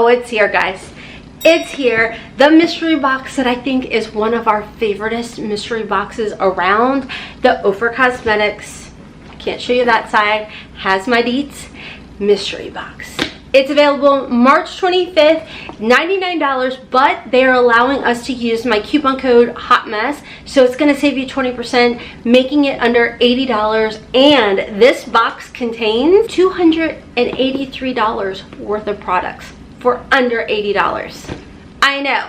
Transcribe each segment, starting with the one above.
Oh, it's here, guys. It's here. The mystery box that I think is one of our favoriteest mystery boxes around. The OFRA Cosmetics, can't show you that side, has my deets, mystery box. It's available March 25th, $99, but they're allowing us to use my coupon code HOTMESS, so it's going to save you 20%, making it under $80. And this box contains $283 worth of products for under $80. I know.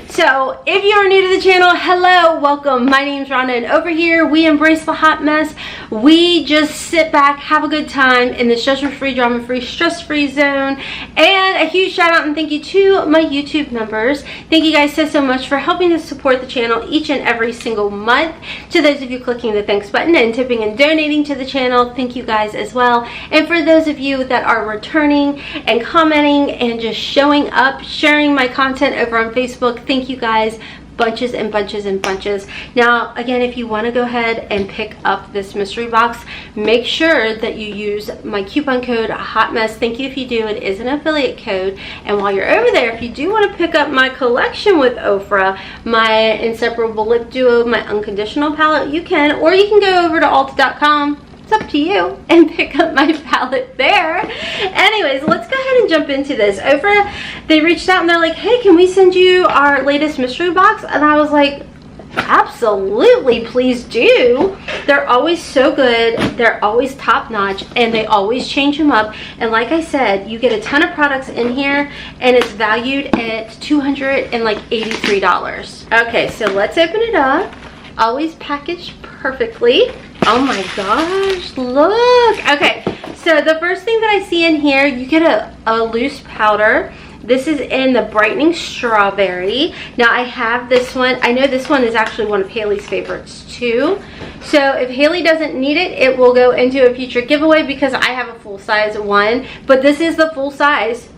So if you are new to the channel, hello, welcome. My name's Rhonda, and over here we embrace the hot mess. We just sit back, have a good time in this judgment-free, drama-free, stress-free zone. And a huge shout out and thank you to my YouTube members. Thank you guys so much for helping to support the channel each and every single month. To those of you clicking the thanks button and tipping and donating to the channel, thank you guys as well. And for those of you that are returning and commenting and just showing up, sharing my content over on Facebook, thank you guys bunches and bunches and bunches. Now again, if you want to go ahead and pick up this mystery box, make sure that you use my coupon code HOTMESS. Thank you if you do. It is an affiliate code. And while you're over there, if you do want to pick up my collection with OFRA, my Inseparable Lip Duo, my Unconditional palette, you can, or you can go over to Ulta.com. It's up to you, and pick up my palette there. Anyways, let's go ahead and jump into this. OFRA, they reached out and they're like, hey, can we send you our latest mystery box? And I was like, absolutely, please do. They're always so good. They're always top notch, and they always change them up. And like I said, you get a ton of products in here, and it's valued at $283. Okay, so let's open it up. Always packaged perfectly. Oh my gosh, look. Okay, so the first thing that I see in here, you get a loose powder. This is in the Brightening Strawberry. Now I have this one. I know this one is actually one of Haley's favorites too. So if Haley doesn't need it, it will go into a future giveaway because I have a full size one. But this is the full size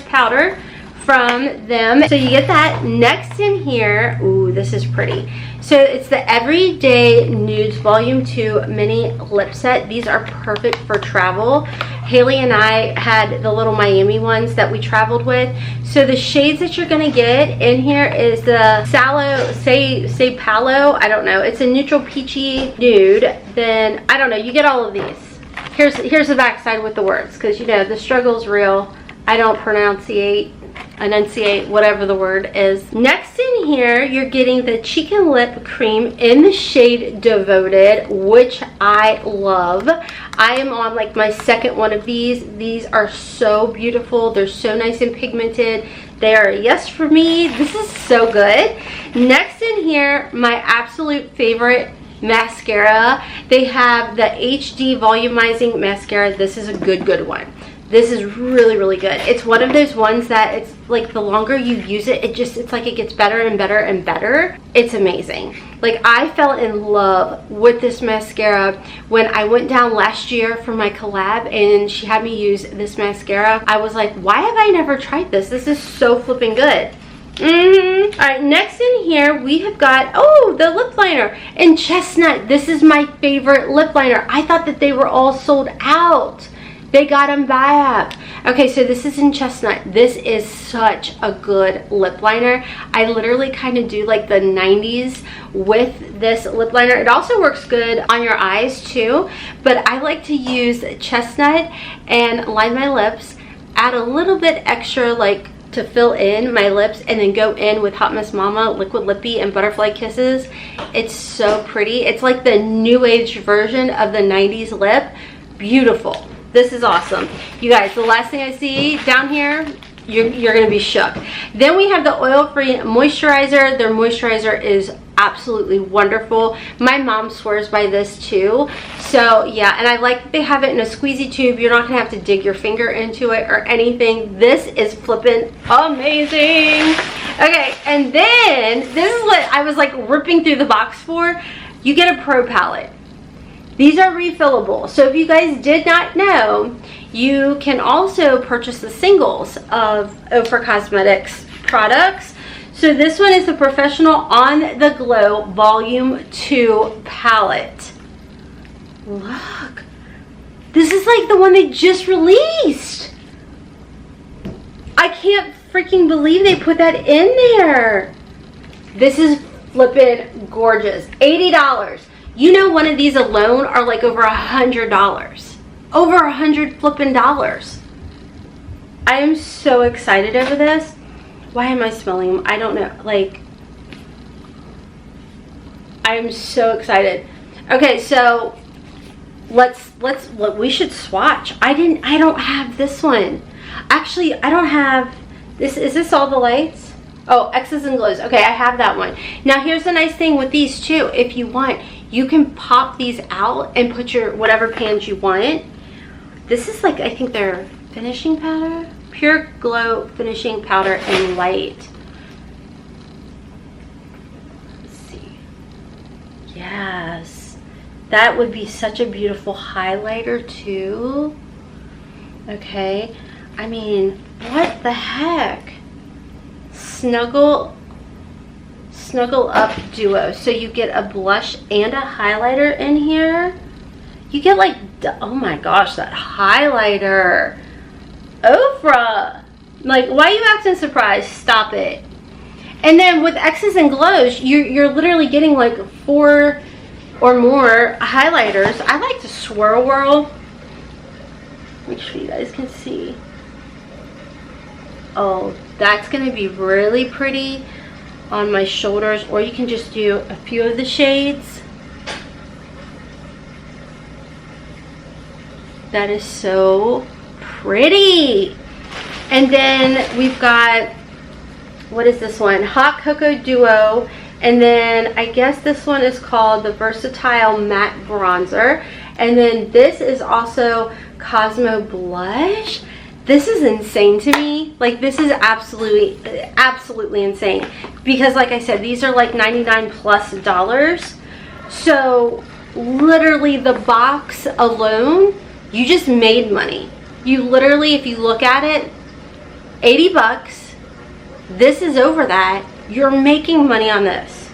powder from them. So you get that. Next in here, ooh, this is pretty. So it's the Everyday Nudes Volume 2 Mini Lip Set. These are perfect for travel. Haley and I had the little Miami ones that we traveled with. So the shades that you're gonna get in here is the Say Palo. I don't know. It's a neutral peachy nude. Then I don't know. You get all of these. Here's the backside with the words, because you know the struggle's real. I don't enunciate, whatever the word is. Next in here, you're getting the Cheek and Lip Cream in the shade Devoted, which I love. I am on like my second one of these. These are so beautiful. They're so nice and pigmented. They are a yes for me. This is so good. Next in here, my absolute favorite mascara. They have the HD Volumizing Mascara. This is a good one. This is really good. It's one of those ones that it's like the longer you use it, it's like it gets better and better and better. It's amazing. Like I fell in love with this mascara when I went down last year for my collab and she had me use this mascara. I was like, why have I never tried this? This is so flipping good. All right, next in here we have got, oh, the lip liner in Chestnut. This is my favorite lip liner. I thought that they were all sold out. They got them back. Okay, so this is in Chestnut. This is such a good lip liner. I literally kind of do like the 90s with this lip liner. It also works good on your eyes too, but I like to use Chestnut and line my lips, add a little bit extra like to fill in my lips, and then go in with Hotmess Momma Liquid Lippy and Butterfly Kisses. It's so pretty. It's like the new age version of the 90s lip. Beautiful. This is awesome. You guys, the last thing I see down here, you're gonna be shook. Then we have the oil-free moisturizer. Their moisturizer is absolutely wonderful. My mom swears by this too. So yeah, and I like that they have it in a squeezy tube. You're not gonna have to dig your finger into it or anything. This is flippin' amazing. Okay, and then this is what I was like ripping through the box for. You get a pro palette. These are refillable. So if you guys did not know, you can also purchase the singles of OFRA Cosmetics products. So this one is the Professional On the Glow Volume 2 palette. Look. This is like the one they just released. I can't freaking believe they put that in there. This is flippin' gorgeous. $80. You know, one of these alone are like over $100. Over $100 flippin' dollars. I am so excited over this. Why am I smelling them? I don't know. Like, I am so excited. Okay, so we should swatch. I don't have this one. Actually, I don't have this. Is this all the lights? Oh, X's and glows. Okay, I have that one. Now, here's the nice thing with these too. If you want, you can pop these out and put your whatever pans you want. This is like, I think they're finishing powder. Pure Glow finishing powder and light. Let's see. Yes. That would be such a beautiful highlighter too. Okay. I mean, what the heck? Snuggle Up Duo. So you get a blush and a highlighter in here. You get like, oh my gosh, that highlighter. OFRA. Like, why are you acting surprised? Stop it. And then with X's and glows, you're literally getting like 4 or more highlighters. I like to swirl whirl. Make sure you guys can see. Oh, that's going to be really pretty on my shoulders, or you can just do a few of the shades. That is so pretty. And then we've got, what is this one? Hot Cocoa Duo. And then I guess this one is called the Versatile Matte Bronzer. And then this is also Cosmo Blush. This is insane to me. Like, this is absolutely insane. Because like I said, these are like $99+. So literally the box alone, you just made money. You literally, if you look at it, 80 bucks. This is over that. You're making money on this.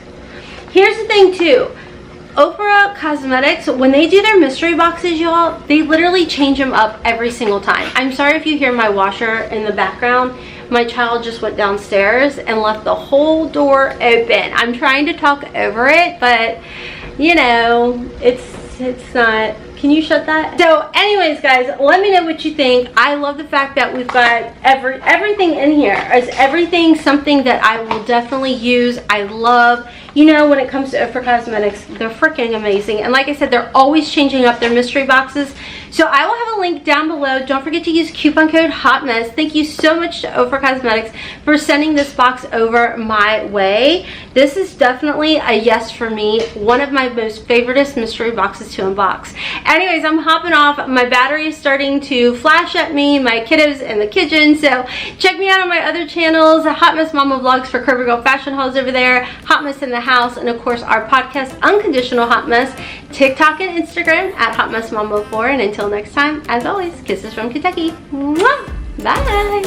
Here's the thing too. OFRA Cosmetics, when they do their mystery boxes, y'all, they literally change them up every single time. I'm sorry if you hear my washer in the background. My child just went downstairs and left the whole door open. I'm trying to talk over it, but you know, it's not. Can you shut that? So anyways, guys, let me know what you think. I love the fact that we've got everything in here. Is everything something that I will definitely use. I love, you know, when it comes to OFRA Cosmetics, they're freaking amazing. And like I said, they're always changing up their mystery boxes. So I will have a link down below. Don't forget to use coupon code HOTMESS. Thank you so much to OFRA Cosmetics for sending this box over my way. This is definitely a yes for me. One of my most favoriteest mystery boxes to unbox. Anyways, I'm hopping off. My battery is starting to flash at me. My kiddos in the kitchen. So check me out on my other channels. Hotmess Momma Vlogs for Curvy Girl Fashion Hauls over there. Hotmess in the House. And of course, our podcast, Unconditional Hot Mess. TikTok and Instagram at hotmessmomma4. And until next time, as always, kisses from Kentucky. Mwah! Bye!